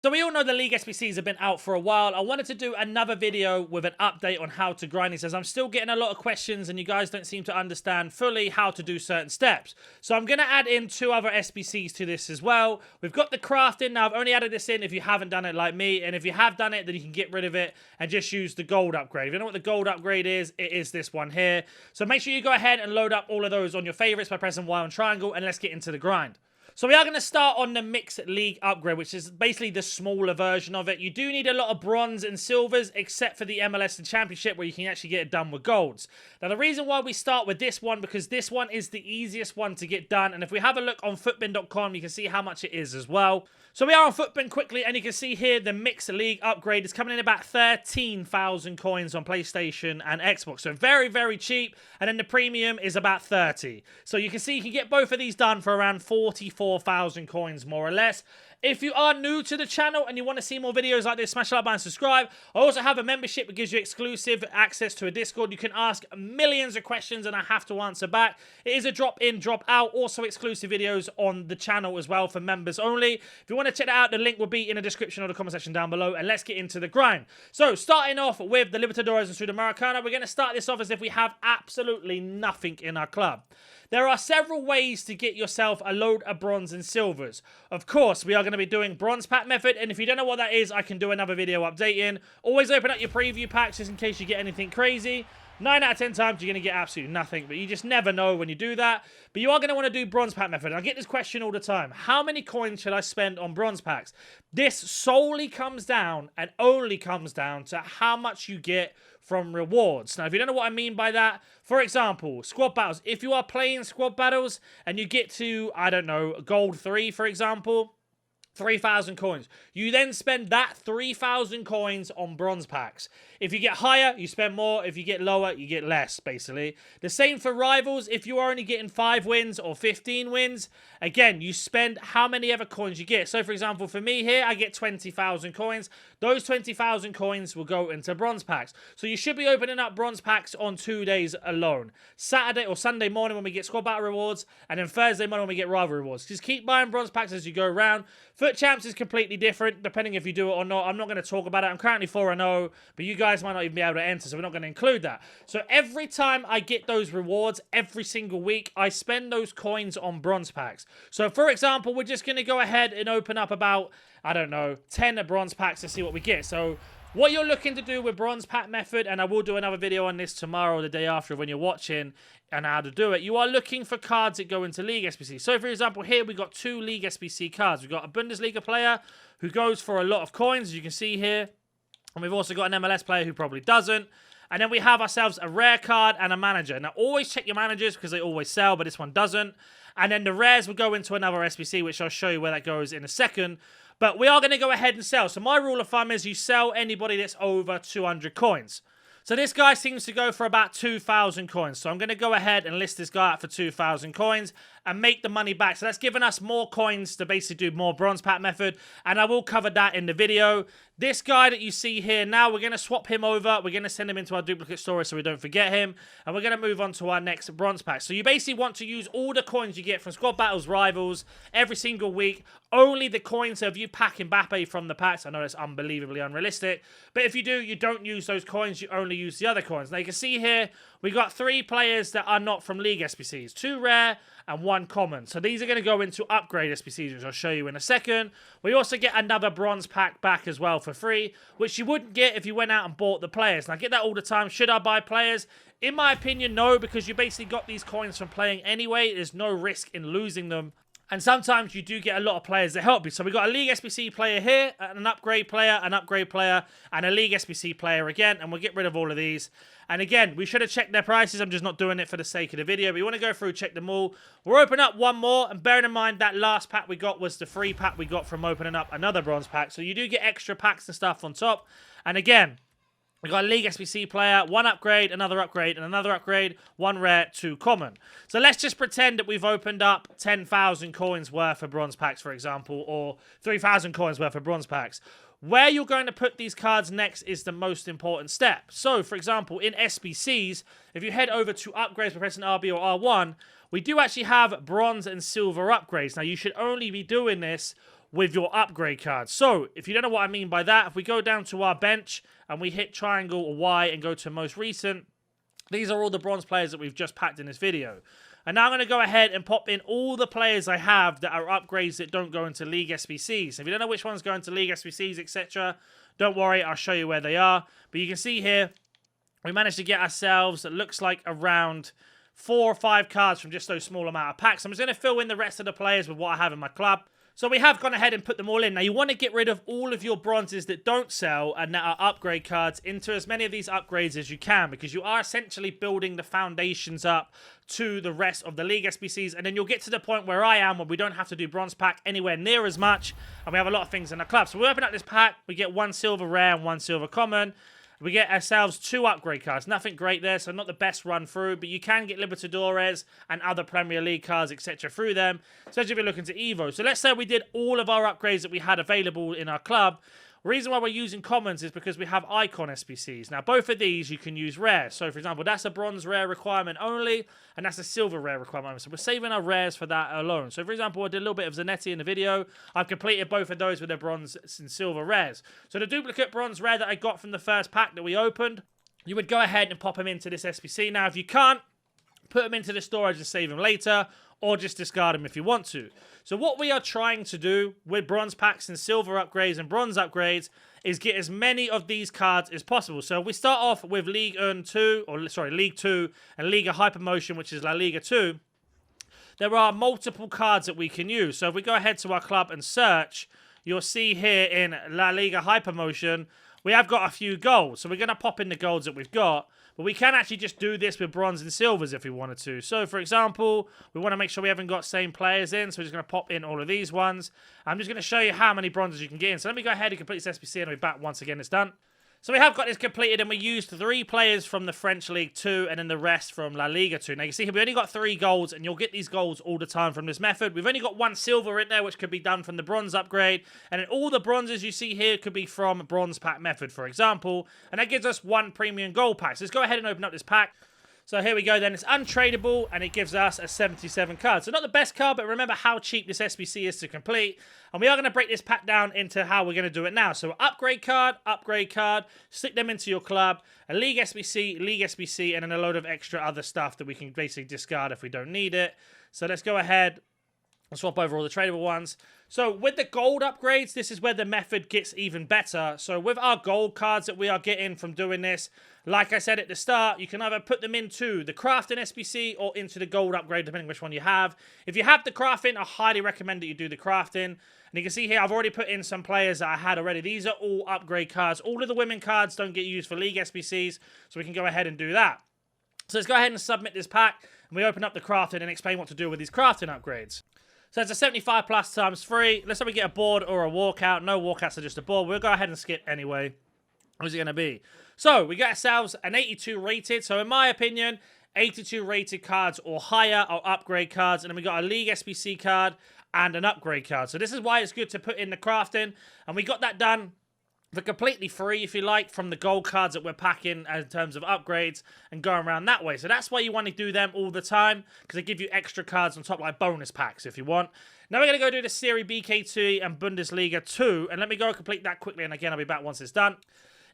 So we all know the League SBCs have been out for a while. I wanted to do another video with an update on how to grind these, as I'm still getting a lot of questions and you guys don't seem to understand fully how to do certain steps. So I'm going to add in 2 other SBCs to this as well. We've got the crafting. Now I've only added this in if you haven't done it like me, and if you have done it then you can get rid of it and just use the gold upgrade. If you know what the gold upgrade is, it is this one here. So make sure you go ahead and load up all of those on your favorites by pressing Y on triangle, and let's get into the grind. So we are going to start on the Mixed League upgrade, which is basically the smaller version of it. You do need a lot of bronze and silvers, except for the MLS and Championship, where you can actually get it done with golds. Now, the reason why we start with this one, because this one is the easiest one to get done. And if we have a look on footbin.com, you can see how much it is as well. So we are on Footbin quickly, and you can see here the Mixed League upgrade is coming in about 13,000 coins on PlayStation and Xbox. So very, very cheap. And then the premium is about 30. So you can see you can get both of these done for around 44,000 coins, more or less. If you are new to the channel and you want to see more videos like this, smash the like button and subscribe. I also have a membership that gives you exclusive access to a Discord. You can ask millions of questions and I have to answer back. It is a drop in, drop out. Also exclusive videos on the channel as well for members only. If you want to check that out, the link will be in the description or the comment section down below. And let's get into the grind. So starting off with the Libertadores and Sudamericana, we're going to start this off as if we have absolutely nothing in our club. There are several ways to get yourself a load of bronze and silvers. Of course, we are going to be doing bronze pack method, and if you don't know what that is, I can do another video updating. Always open up your preview packs just in case you get anything crazy. 9 out of 10 times, you're going to get absolutely nothing, but you just never know when you do that. But you are going to want to do bronze pack method. And I get this question all the time. How many coins should I spend on bronze packs? This solely comes down and only comes down to how much you get from rewards. Now, if you don't know what I mean by that, for example, squad battles. If you are playing squad battles and you get to, I don't know, gold 3, for example, 3,000 coins. You then spend that 3,000 coins on bronze packs. If you get higher, you spend more. If you get lower, you get less, basically. The same for rivals. If you are only getting 5 wins or 15 wins, again, you spend how many ever coins you get. So, for example, for me here, I get 20,000 coins. Those 20,000 coins will go into bronze packs. So you should be opening up bronze packs on 2 days alone. Saturday or Sunday morning when we get squad battle rewards, and then Thursday morning when we get rival rewards. Just keep buying bronze packs as you go around. Foot champs is completely different, depending if you do it or not. I'm not going to talk about it. I'm currently 4-0, but you guys might not even be able to enter, so we're not going to include that. So every time I get those rewards, every single week, I spend those coins on bronze packs. So for example, we're just going to go ahead and open up about, I don't know, 10 bronze packs to see what we get. So what you're looking to do with bronze pack method, and I will do another video on this tomorrow or the day after when you're watching and how to do it, you are looking for cards that go into League SBC. So for example, here we got 2 League SBC cards. We've got a Bundesliga player who goes for a lot of coins, as you can see here. And we've also got an MLS player who probably doesn't. And then we have ourselves a rare card and a manager. Now, always check your managers because they always sell, but this one doesn't. And then the rares will go into another SBC, which I'll show you where that goes in a second. But we are going to go ahead and sell. So my rule of thumb is you sell anybody that's over 200 coins. So this guy seems to go for about 2,000 coins. So I'm going to go ahead and list this guy out for 2,000 coins and make the money back. So that's given us more coins to basically do more bronze pack method. And I will cover that in the video. This guy that you see here now, we're going to swap him over. We're going to send him into our duplicate storage so we don't forget him. And we're going to move on to our next bronze pack. So you basically want to use all the coins you get from squad battles, rivals, every single week. Only the coins. So if you pack Mbappe from the packs, I know that's unbelievably unrealistic. But if you do, you don't use those coins. You only use the other coins. Now you can see here, we got 3 players that are not from League SBCs. 2 rare and 1 common. So these are going to go into upgrade SBCs, which I'll show you in a second. We also get another bronze pack back as well for free, which you wouldn't get if you went out and bought the players. And I get that all the time. Should I buy players? In my opinion, no, because you basically got these coins from playing anyway. There's no risk in losing them. And sometimes you do get a lot of players that help you. So we've got a League SBC player here, an upgrade player, and a League SBC player again. And we'll get rid of all of these. And again, we should have checked their prices. I'm just not doing it for the sake of the video. But you want to go through, check them all. We'll open up one more. And bearing in mind that last pack we got was the free pack we got from opening up another bronze pack. So you do get extra packs and stuff on top. And again, we got a League SBC player, 1 upgrade, and another upgrade, 1 rare, 2 common. So let's just pretend that we've opened up 10,000 coins worth of bronze packs, for example, or 3,000 coins worth of bronze packs. Where you're going to put these cards next is the most important step. So, for example, in SBCs, if you head over to upgrades by pressing RB or R1, we do actually have bronze and silver upgrades. Now, you should only be doing this with your upgrade cards. So, if you don't know what I mean by that, if we go down to our bench and we hit triangle or Y and go to most recent, these are all the bronze players that we've just packed in this video. And now I'm going to go ahead and pop in all the players I have that are upgrades that don't go into League SBCs. If you don't know which ones go into League SBCs, etc., don't worry, I'll show you where they are. But you can see here, we managed to get ourselves, it looks like around 4 or 5 cards from just those small amount of packs. I'm just going to fill in the rest of the players with what I have in my club. So we have gone ahead and put them all in. Now you want to get rid of all of your bronzes that don't sell and that are upgrade cards into as many of these upgrades as you can, because you are essentially building the foundations up to the rest of the League SBCs, and then you'll get to the point where I am, where we don't have to do bronze pack anywhere near as much, and we have a lot of things in the club. So we open up this pack, we get 1 silver rare and 1 silver common. We get ourselves 2 upgrade cards. Nothing great there, so not the best run through, but you can get Libertadores and other Premier League cards, etc. through them, especially if you're looking to Evo. So let's say we did all of our upgrades that we had available in our club. The reason why we're using commons is because we have icon SBCs. Now, both of these you can use rare. So, for example, that's a bronze rare requirement only, and that's a silver rare requirement. So we're saving our rares for that alone. So, for example, I did a little bit of Zanetti in the video. I've completed both of those with their bronze and silver rares. So the duplicate bronze rare that I got from the first pack that we opened, you would go ahead and pop them into this SBC. Now, if you can't, put them into the storage and save them later, or just discard them if you want to. So what we are trying to do with bronze packs and silver upgrades and bronze upgrades is get as many of these cards as possible. So we start off with League 2 and Liga Hypermotion, which is La Liga 2. There are multiple cards that we can use. So if we go ahead to our club and search, you'll see here in La Liga Hypermotion, we have got a few golds. So we're going to pop in the golds that we've got. But we can actually just do this with bronze and silvers if we wanted to. So, for example, we want to make sure we haven't got same players in. So we're just going to pop in all of these ones. I'm just going to show you how many bronzes you can get in. So let me go ahead and complete this SBC and I'll be back once again it's done. So we have got this completed, and we used 3 players from the French League 2 and then the rest from La Liga 2. Now you can see here we only got 3 golds, and you'll get these golds all the time from this method. We've only got 1 silver in there, which could be done from the bronze upgrade, and then all the bronzes you see here could be from bronze pack method, for example, and that gives us 1 premium gold pack. So let's go ahead and open up this pack. So here we go then, it's untradeable, and it gives us a 77 card. So not the best card, but remember how cheap this SBC is to complete. And we are going to break this pack down into how we're going to do it now. So upgrade card, stick them into your club, a League SBC, and then a load of extra other stuff that we can basically discard if we don't need it. So let's go ahead and swap over all the tradable ones. So with the gold upgrades, this is where the method gets even better. So with our gold cards that we are getting from doing this, like I said at the start, you can either put them into the crafting SBC or into the gold upgrade, depending which one you have. If you have the crafting, I highly recommend that you do the crafting. And you can see here, I've already put in some players that I had already. These are all upgrade cards. All of the women cards don't get used for League SBCs, so we can go ahead and do that. So let's go ahead and submit this pack, and we open up the crafting and explain what to do with these crafting upgrades. So it's a 75 plus times 3. Let's say we get a board or a walkout. No walkouts are just a board. We'll go ahead and skip anyway. What's it going to be? So we got ourselves an 82 rated. So in my opinion, 82 rated cards or higher are upgrade cards. And then we got a League SBC card and an upgrade card. So this is why it's good to put in the crafting. And we got that done for completely free, if you like, from the gold cards that we're packing in terms of upgrades and going around that way. So that's why you want to do them all the time, because they give you extra cards on top, like bonus packs if you want. Now we're going to go do the Serie BK2 and Bundesliga 2, and let me go complete that quickly, and again, I'll be back once it's done.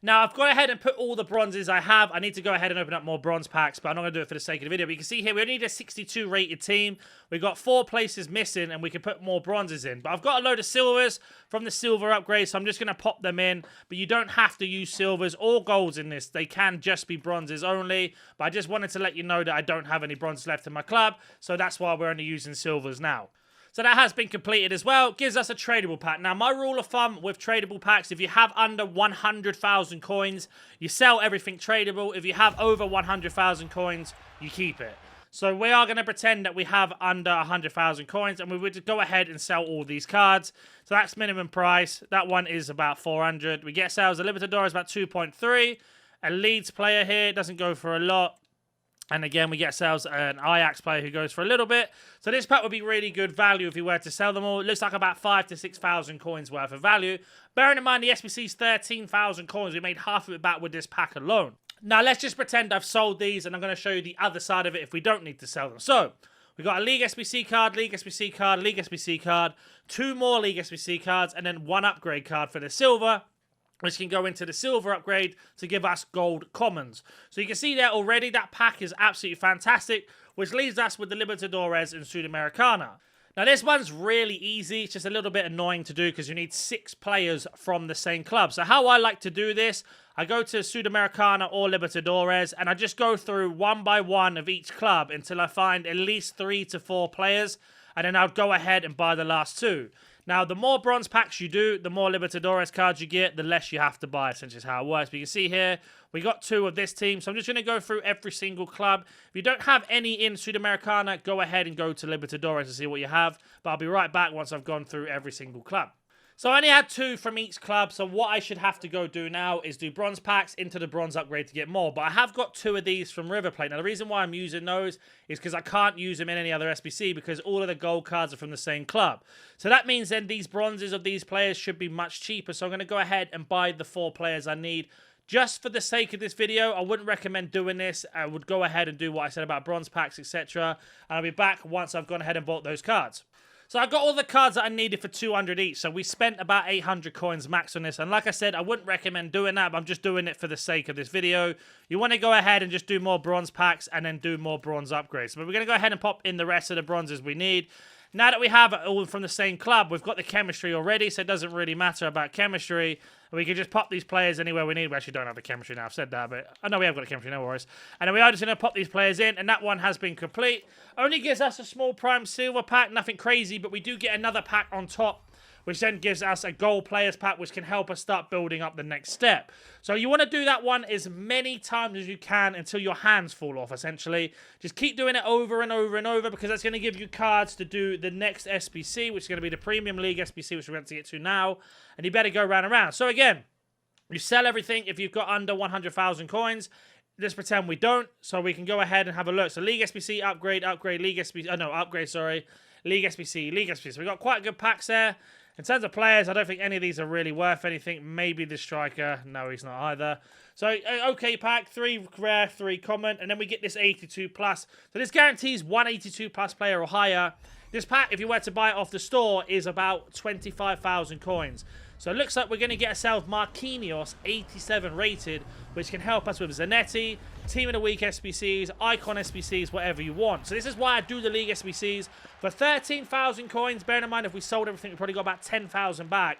Now, I've gone ahead and put all the bronzes I have. I need to go ahead and open up more bronze packs, but I'm not going to do it for the sake of the video. But you can see here, we only need a 62 rated team. We've got 4 places missing, and we can put more bronzes in. But I've got a load of silvers from the silver upgrade, so I'm just going to pop them in. But you don't have to use silvers or golds in this. They can just be bronzes only. But I just wanted to let you know that I don't have any bronzes left in my club, so that's why we're only using silvers now. So that has been completed as well. Gives us a tradable pack. Now, my rule of thumb with tradable packs, if you have under 100,000 coins, you sell everything tradable. If you have over 100,000 coins, you keep it. So we are going to pretend that we have under 100,000 coins, and we would go ahead and sell all these cards. So that's minimum price. That one is about 400. We get sales. A Libertadores about 2.3. A Leeds player here doesn't go for a lot. And again, we get ourselves an Ajax player who goes for a little bit. So this pack would be really good value if you were to sell them all. It looks like about 5,000 to 6,000 coins worth of value. Bearing in mind the SBC's 13,000 coins, we made half of it back with this pack alone. Now let's just pretend I've sold these, and I'm going to show you the other side of it if we don't need to sell them. So We got a League SBC card, League SBC card, League SBC card, 2 more League SBC cards, and then 1 upgrade card for the silver, which can go into the silver upgrade to give us gold commons. So you can see there already that pack is absolutely fantastic, which leaves us with the Libertadores and Sudamericana. Now this one's really easy, it's just a little bit annoying to do because you need 6 players from the same club. So how I like to do this, I go to Sudamericana or Libertadores and I just go through one by one of each club until I find at least 3 to 4 players, and then I'll go ahead and buy the last 2. Now, the more bronze packs you do, the more Libertadores cards you get, the less you have to buy, essentially is how it works. But you can see here, we got 2 of this team, so I'm just going to go through every single club. If you don't have any in Sudamericana, go ahead and go to Libertadores to see what you have. But I'll be right back once I've gone through every single club. So I only had 2 from each club, so what I should have to go do now is do bronze packs into the bronze upgrade to get more. But I have got 2 of these from River Plate. Now the reason why I'm using those is because I can't use them in any other SBC because all of the gold cards are from the same club. So that means then these bronzes of these players should be much cheaper. So I'm going to go ahead and buy the 4 players I need. Just for the sake of this video, I wouldn't recommend doing this. I would go ahead and do what I said about bronze packs, etc. And I'll be back once I've gone ahead and bought those cards. So I got all the cards that I needed for 200 each. So we spent about 800 coins max on this. And like I said, I wouldn't recommend doing that, but I'm just doing it for the sake of this video. You want to go ahead and just do more bronze packs and then do more bronze upgrades. But we're going to go ahead and pop in the rest of the bronzes we need. Now that we have it all from the same club, we've got the chemistry already, so it doesn't really matter about chemistry. We can just pop these players anywhere we need. We actually don't have the chemistry now, I've said that, but I know we have got the chemistry, no worries. And then we are just going to pop these players in, and that one has been complete. Only gives us a small prime silver pack, nothing crazy, but we do get another pack on top, which then gives us a gold players pack, which can help us start building up the next step. So you want to do that one as many times as you can until your hands fall off, essentially. Just keep doing it over and over and over, because that's going to give you cards to do the next SBC, which is going to be the Premium League SBC, which we're going to get to now. And you better go round and round. So again, you sell everything if you've got under 100,000 coins. Let's pretend we don't, so we can go ahead and have a look. So League SBC, upgrade, League SBC, upgrade, sorry. League SBC. So we've got quite good packs there. In terms of players, I don't think any of these are really worth anything. Maybe the striker. No, he's not either. So, okay pack, 3 rare, 3 common, and then we get this 82 plus. So this guarantees 182 plus player or higher. This pack, if you were to buy it off the store, is about 25,000 coins. So it looks like we're going to get ourselves Marquinhos 87 rated, which can help us with Zanetti, Team of the Week SBCs, Icon SBCs, whatever you want. So this is why I do the League SBCs. For 13,000 coins, bearing in mind if we sold everything, we probably got about 10,000 back.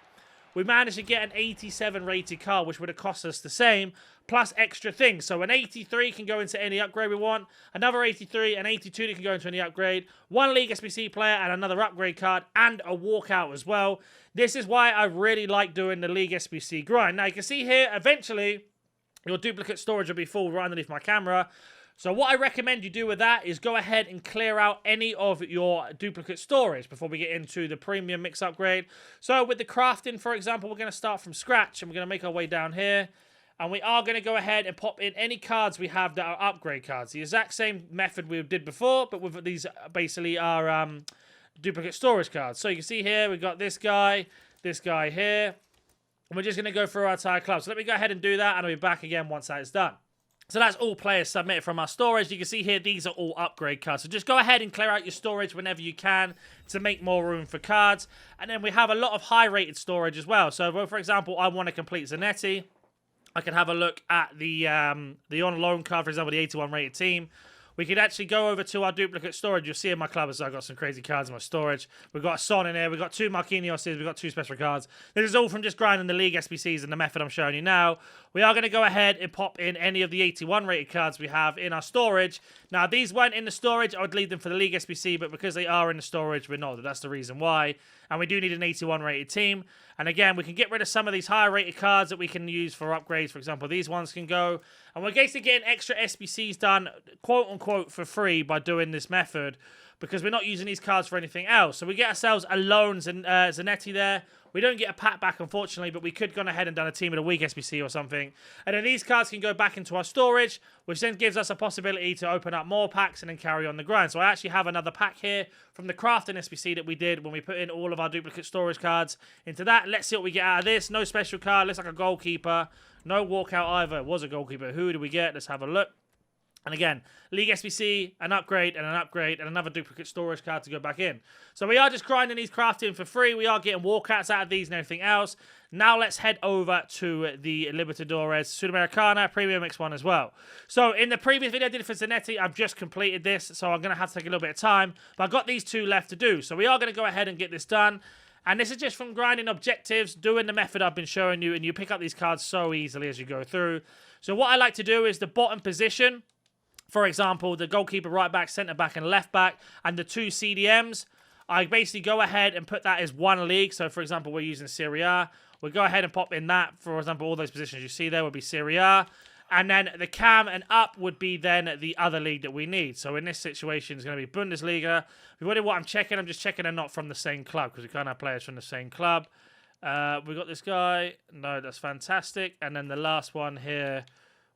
We managed to get an 87 rated card, which would have cost us the same, plus extra things. So an 83 can go into any upgrade we want, another 83, an 82 that can go into any upgrade, 1 League SBC player and another upgrade card, and a walkout as well. This is why I really like doing the League SBC grind. Now you can see here, eventually, your duplicate storage will be full right underneath my camera. So what I recommend you do with that is go ahead and clear out any of your duplicate storage before we get into the premium mix upgrade. So with the crafting, for example, we're going to start from scratch and we're going to make our way down here. And we are going to go ahead and pop in any cards we have that are upgrade cards. The exact same method we did before, but with these basically are duplicate storage cards. So you can see here, we've got this guy here. And we're just going to go through our entire club. So let me go ahead and do that, and I'll be back again once that is done. So that's all players submitted from our storage. You can see here, these are all upgrade cards. So just go ahead and clear out your storage whenever you can to make more room for cards. And then we have a lot of high-rated storage as well. So, for example, I want to complete Zanetti. I can have a look at the on loan card, for example, the 81 rated team. We could actually go over to our duplicate storage. You'll see in my club as I've got some crazy cards in my storage. We've got a Son in here. We've got 2 Marquinhos. We've got 2 special cards. This is all from just grinding the League SBCs and the method I'm showing you now. We are going to go ahead and pop in any of the 81 rated cards we have in our storage. Now, these weren't in the storage. I would leave them for the League SBC, but because they are in the storage, we're not. That's the reason why. And we do need an 81 rated team. And again, we can get rid of some of these higher rated cards that we can use for upgrades. For example, these ones can go. And we're basically getting extra SBCs done, quote unquote, for free by doing this method, because we're not using these cards for anything else. So we get ourselves a lone Zanetti there. We don't get a pack back, unfortunately, but we could have gone ahead and done a Team of the Week SBC or something. And then these cards can go back into our storage, which then gives us a possibility to open up more packs and then carry on the grind. So I actually have another pack here from the crafting SBC that we did when we put in all of our duplicate storage cards into that. Let's see what we get out of this. No special card. Looks like a goalkeeper. No walkout either. It was a goalkeeper. Who do we get? Let's have a look. And again, League SBC, an upgrade, and another duplicate storage card to go back in. So we are just grinding these crafting for free. We are getting walkouts out of these and everything else. Now let's head over to the Libertadores Sudamericana Premium X1 as well. So in the previous video I did for Zanetti, I've just completed this, so I'm going to have to take a little bit of time. But I've got these 2 left to do. So we are going to go ahead and get this done. And this is just from grinding objectives, doing the method I've been showing you, and you pick up these cards so easily as you go through. So what I like to do is the bottom position. For example, the goalkeeper, right back, centre back, and left back, and the 2 CDMs, I basically go ahead and put that as one league. So, for example, we're using Serie A. We'll go ahead and pop in that. For example, all those positions you see there would be Serie A. And then the cam and up would be then the other league that we need. So in this situation, it's going to be Bundesliga. If you wonder what I'm checking they're not from the same club because we can't have players from the same club. We got this guy. No, that's fantastic. And then the last one here,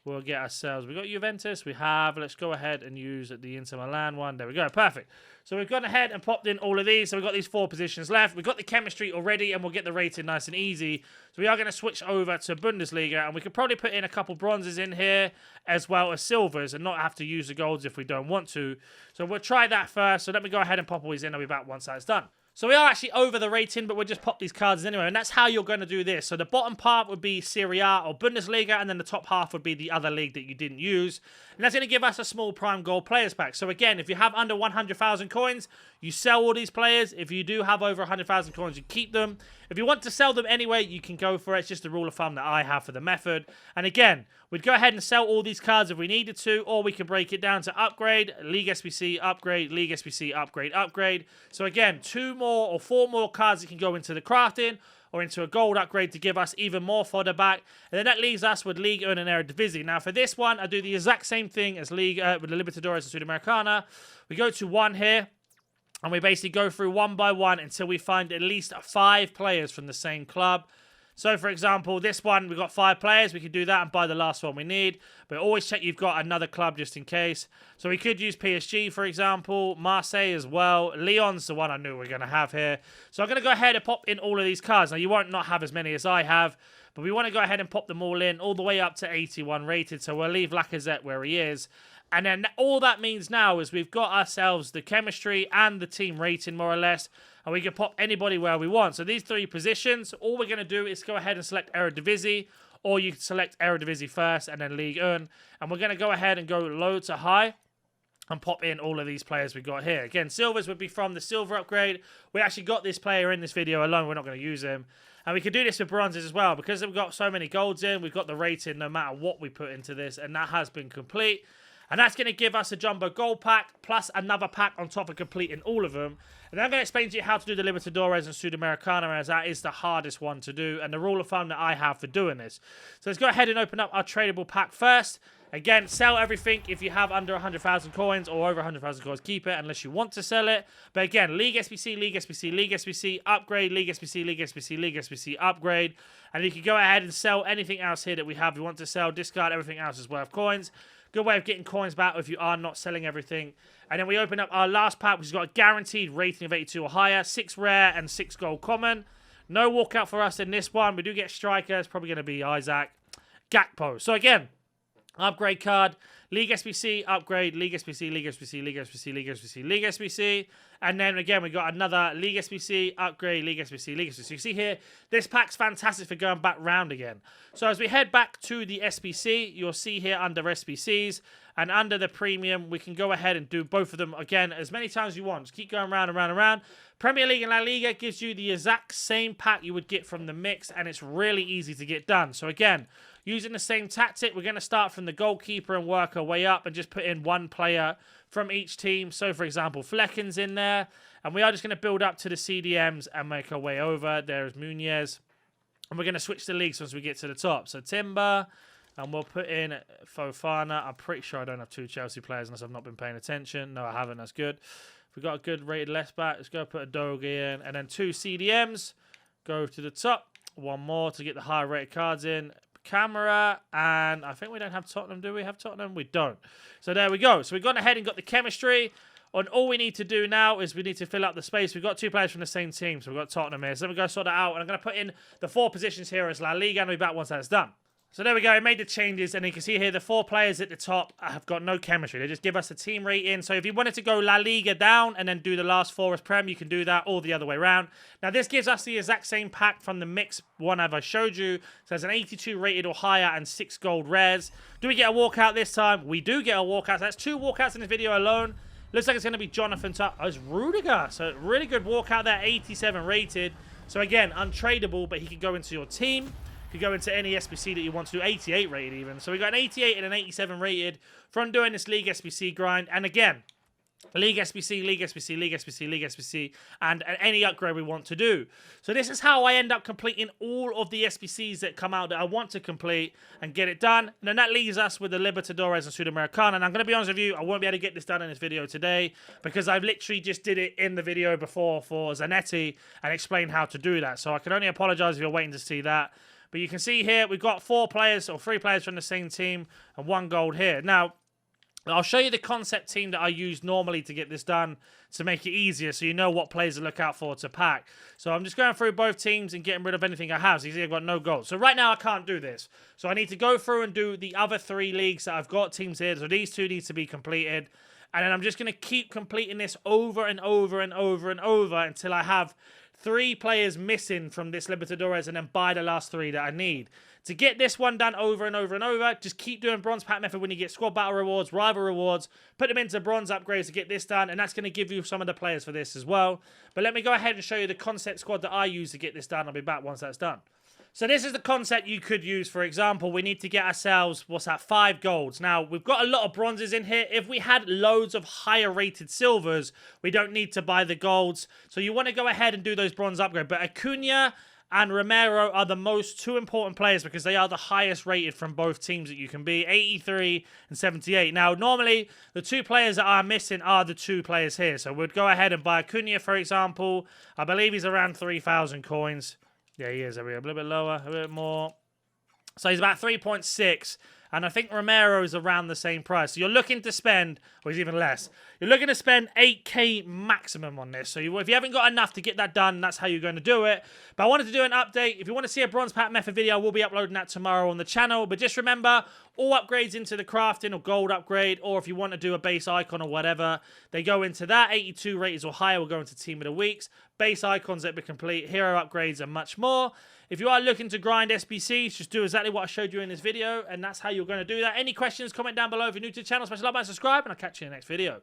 we'll get ourselves. We got Juventus. We have. Let's go ahead and use the Inter Milan one. There we go. Perfect. So we've gone ahead and popped in all of these. So we've got these 4 positions left. We've got the chemistry already, and we'll get the rating nice and easy. So we are going to switch over to Bundesliga, and we could probably put in a couple bronzes in here as well as silvers and not have to use the golds if we don't want to. So we'll try that first. So let me go ahead and pop all these in. I'll be back once that's done. So we are actually over the rating, but we'll just pop these cards anyway, and that's how you're going to do this. So the bottom part would be Serie A or Bundesliga, and then the top half would be the other league that you didn't use. And that's going to give us a small prime gold players pack. So again, if you have under 100,000 coins, you sell all these players. If you do have over 100,000 coins, you keep them. If you want to sell them anyway, you can go for it. It's just a rule of thumb that I have for the method. And again, we'd go ahead and sell all these cards if we needed to, or we could break it down to upgrade, League SBC, upgrade, League SBC, upgrade, upgrade. So again, 2 more or 4 more cards that can go into the crafting or into a gold upgrade to give us even more fodder back. And then that leaves us with League and Eredivisie. Now for this one, I do the exact same thing as League with the Libertadores and Sudamericana. We go to 1 here. And we basically go through one by one until we find at least 5 players from the same club. So, for example, this one, we've got 5 players. We could do that and buy the last one we need. But always check you've got another club just in case. So we could use PSG, for example. Marseille as well. Lyon's the one I knew we were going to have here. So I'm going to go ahead and pop in all of these cards. Now, you won't not have as many as I have. But we want to go ahead and pop them all in, all the way up to 81 rated. So we'll leave Lacazette where he is. And then all that means now is we've got ourselves the chemistry and the team rating, more or less. And we can pop anybody where we want. So these 3 positions, all we're going to do is go ahead and select Eredivisie. Or you can select Eredivisie first and then Ligue 1. And we're going to go ahead and go low to high. And pop in all of these players we got here. Again, silvers would be from the silver upgrade. We actually got this player in this video alone. We're not going to use him. And we could do this with bronzes as well. Because we've got so many golds in, we've got the rating no matter what we put into this. And that has been complete. And that's going to give us a jumbo gold pack, plus another pack on top of completing all of them. And then I'm going to explain to you how to do the Libertadores and Sudamericana, as that is the hardest one to do, and the rule of thumb that I have for doing this. So let's go ahead and open up our tradable pack first. Again, sell everything if you have under 100,000 coins or over 100,000 coins. Keep it unless you want to sell it. But again, League SBC, League SBC, League SBC, upgrade, League SBC, League SBC, League SBC, upgrade. And you can go ahead and sell anything else here that we have. If you want to sell, discard everything else is worth coins. Good way of getting coins back if you are not selling everything. And then we open up our last pack, which has got a guaranteed rating of 82 or higher, 6 rare and 6 gold common. No walkout for us in this one. We do get striker. It's probably going to be Isaac Gakpo. So again, upgrade card, League SBC, upgrade, League SBC, League SBC, League SBC, League SBC, League SBC. And then again, we got another League SBC, upgrade, League SBC, League SBC. So you see here, this pack's fantastic for going back round again. So as we head back to the SBC, you'll see here under SBCs and under the premium, we can go ahead and do both of them again as many times as you want. Just keep going round and round and round. Premier League and La Liga gives you the exact same pack you would get from the mix, and it's really easy to get done. So again, using the same tactic, we're going to start from the goalkeeper and work our way up and just put in one player from each team. So, for example, Flecken's in there. And we are just going to build up to the CDMs and make our way over. There's Munez. And we're going to switch the leagues once we get to the top. So, Timber. And we'll put in Fofana. I'm pretty sure I don't have 2 Chelsea players unless I've not been paying attention. No, I haven't. That's good. If we've got a good rated left back, let's go put a Dogi in. And then 2 CDMs. Go to the top. 1 more to get the higher rated cards in. Camera, and I think we don't have Tottenham. Do we have Tottenham? We don't. So there we go. So we've gone ahead and got the chemistry. And all we need to do now is we need to fill up the space. We've got 2 players from the same team, so we've got Tottenham here. So let me go sort that out. And I'm going to put in the 4 positions here as La Liga, and I'll be back once that's done. So there we go, I made the changes, and you can see here the 4 players at the top have got no chemistry. They just give us a team rating. So if you wanted to go La Liga down and then do the last 4 as Prem, you can do that, or the other way around. Now this gives us the exact same pack from the mix one I've showed you. So there's an 82 rated or higher and 6 gold rares. Do we get a walkout this time? We do get a walkout. So that's 2 walkouts in this video alone. Looks like it's going to be Jonathan Tuck. Oh, it's Rudiger. So really good walkout there, 87 rated. So again, untradeable, but he could go into your team. Could go into any SBC that you want to do, 88 rated even. So we got an 88 and an 87 rated from doing this League SBC grind. And again, League SBC, League SBC, League SBC, League SBC, and any upgrade we want to do. So this is how I end up completing all of the SBCs that come out that I want to complete and get it done. And then that leaves us with the Libertadores and Sudamericana. And I'm going to be honest with you, I won't be able to get this done in this video today because I've literally just did it in the video before for Zanetti and explained how to do that. So I can only apologize if you're waiting to see that. But you can see here, we've got 4 players or 3 players from the same team and 1 gold here. Now, I'll show you the concept team that I use normally to get this done to make it easier so you know what players to look out for to pack. So I'm just going through both teams and getting rid of anything I have. So you see I've got no gold. So right now I can't do this. So I need to go through and do the other 3 leagues that I've got teams here. So these 2 need to be completed. And then I'm just going to keep completing this over and over and over and over until I have 3 players missing from this Libertadores and then buy the last 3 that I need. To get this one done over and over and over, just keep doing bronze pack method when you get squad battle rewards, rival rewards, put them into bronze upgrades to get this done, and that's going to give you some of the players for this as well. But let me go ahead and show you the concept squad that I use to get this done. I'll be back once that's done. So this is the concept you could use. For example, we need to get ourselves, what's that, 5 golds. Now, we've got a lot of bronzes in here. If we had loads of higher rated silvers, we don't need to buy the golds. So you want to go ahead and do those bronze upgrades. But Acuna and Romero are the most 2 important players because they are the highest rated from both teams that you can be, 83 and 78. Now, normally, the 2 players that are missing are the 2 players here. So we'd go ahead and buy Acuna, for example. I believe he's around 3,000 coins. Yeah, he is. A little bit lower, a bit more. So he's about 3.6. And I think Romero is around the same price. So you're looking to spend, or he's even less. You're looking to spend 8k maximum on this. So if you haven't got enough to get that done, that's how you're going to do it. But I wanted to do an update. If you want to see a bronze pack method video, we'll be uploading that tomorrow on the channel. But just remember, all upgrades into the crafting or gold upgrade, or if you want to do a base icon or whatever, they go into that. 82 ratings or higher will go into Team of the Weeks. Base icons that be complete, hero upgrades, and much more. If you are looking to grind SBCs, just do exactly what I showed you in this video, and that's how you're going to do that. Any questions, comment down below. If you're new to the channel, smash the like button, subscribe, and I'll catch you in the next video.